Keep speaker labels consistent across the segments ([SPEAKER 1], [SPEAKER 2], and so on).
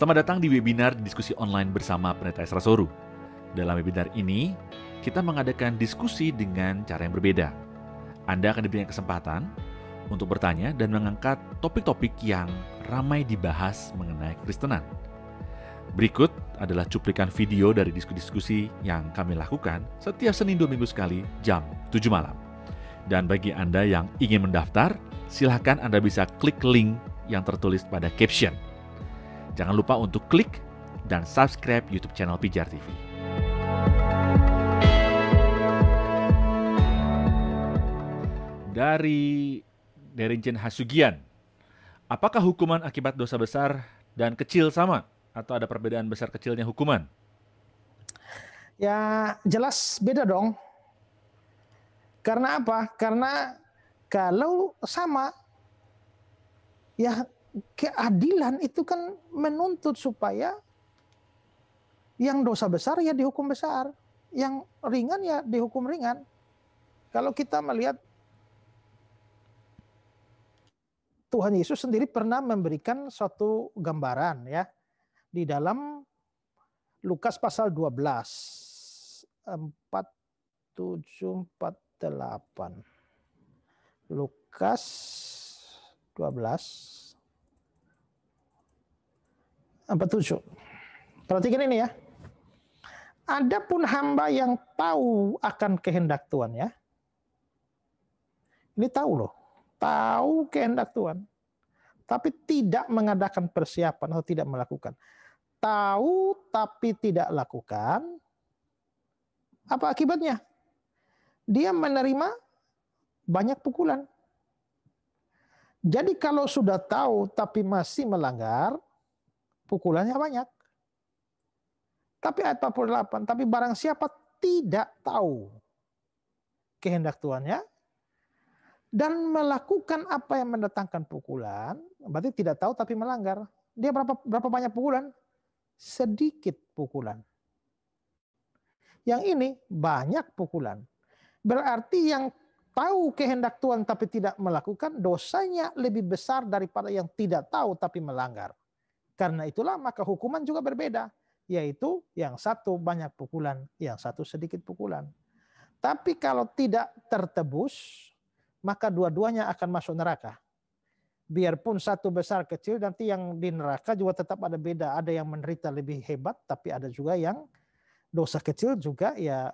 [SPEAKER 1] Selamat datang di webinar diskusi online bersama Pendeta Esra Soru. Dalam webinar ini, kita mengadakan diskusi dengan cara yang berbeda. Anda akan diberikan kesempatan untuk bertanya dan mengangkat topik-topik yang ramai dibahas mengenai Kristenan. Berikut adalah cuplikan video dari diskusi-diskusi yang kami lakukan setiap Senin 2 minggu sekali jam 7 malam. Dan bagi Anda yang ingin mendaftar, silakan Anda bisa klik link yang tertulis pada caption. Jangan lupa untuk klik dan subscribe YouTube channel Pijar TV. Dari Derinjen Hasugian, apakah hukuman akibat dosa besar dan kecil sama? Atau ada perbedaan besar kecilnya hukuman?
[SPEAKER 2] Ya jelas beda dong. Karena apa? Karena kalau sama, ya keadilan itu kan menuntut supaya yang dosa besar ya dihukum besar, yang ringan ya dihukum ringan. Kalau kita melihat Tuhan Yesus sendiri pernah memberikan suatu gambaran ya di dalam Lukas pasal 12 47 48. Lukas 12 47. Perhatikan ini ya. Adapun hamba yang tahu akan kehendak Tuhan ya. Ini tahu loh. Tahu kehendak Tuhan. Tapi tidak mengadakan persiapan atau tidak melakukan. Tahu tapi tidak lakukan. Apa akibatnya? Dia menerima banyak pukulan. Jadi kalau sudah tahu tapi masih melanggar, pukulannya banyak. Tapi ayat 48, tapi barang siapa tidak tahu kehendak Tuhannya dan melakukan apa yang mendatangkan pukulan, berarti tidak tahu tapi melanggar. Dia berapa banyak pukulan? Sedikit pukulan. Yang ini banyak pukulan. Berarti yang tahu kehendak Tuhan tapi tidak melakukan, dosanya lebih besar daripada yang tidak tahu tapi melanggar. Karena itulah maka hukuman juga berbeda. Yaitu yang satu banyak pukulan, yang satu sedikit pukulan. Tapi kalau tidak tertebus, maka dua-duanya akan masuk neraka. Biarpun satu besar kecil, nanti yang di neraka juga tetap ada beda. Ada yang menderita lebih hebat, tapi ada juga yang dosa kecil juga ya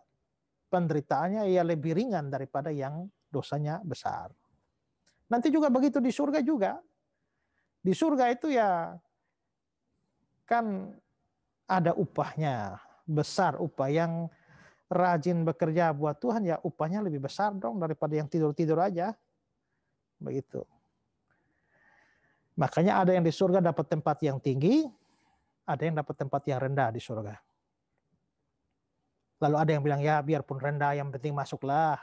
[SPEAKER 2] penderitaannya ya lebih ringan daripada yang dosanya besar. Nanti juga begitu di surga juga. Di surga itu ya kan ada upahnya, besar upah. Yang rajin bekerja buat Tuhan ya upahnya lebih besar dong daripada yang tidur-tidur aja. Begitu. Makanya ada yang di surga dapat tempat yang tinggi, ada yang dapat tempat yang rendah di surga. Lalu ada yang bilang ya biarpun rendah yang penting masuklah.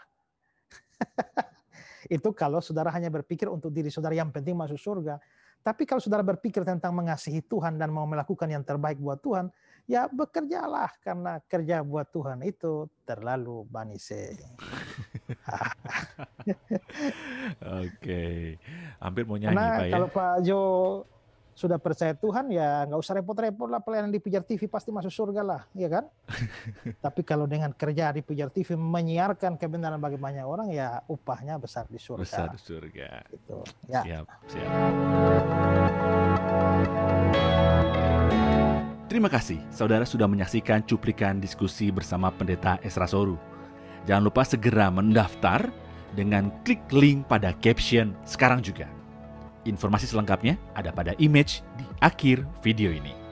[SPEAKER 2] Itu kalau saudara hanya berpikir untuk diri saudara yang penting masuk surga. Tapi kalau saudara berpikir tentang mengasihi Tuhan dan mau melakukan yang terbaik buat Tuhan, ya bekerjalah karena kerja buat Tuhan itu terlalu banise.
[SPEAKER 1] Oke, hampir mau nyanyi
[SPEAKER 2] Karena
[SPEAKER 1] Pak ya.
[SPEAKER 2] kalau Pak Jo sudah percaya Tuhan ya nggak usah repot-repot lah, pelayanan di Pijar TV pasti masuk surga lah, ya kan? Tapi kalau dengan kerja di Pijar TV menyiarkan kebenaran bagi banyak orang ya upahnya besar di surga.
[SPEAKER 1] Besar di surga.
[SPEAKER 2] Gitu. Ya.
[SPEAKER 1] Siap. Terima kasih saudara sudah menyaksikan cuplikan diskusi bersama Pendeta Esra Soru. Jangan lupa segera mendaftar dengan klik link pada caption sekarang juga. Informasi selengkapnya ada pada image di akhir video ini.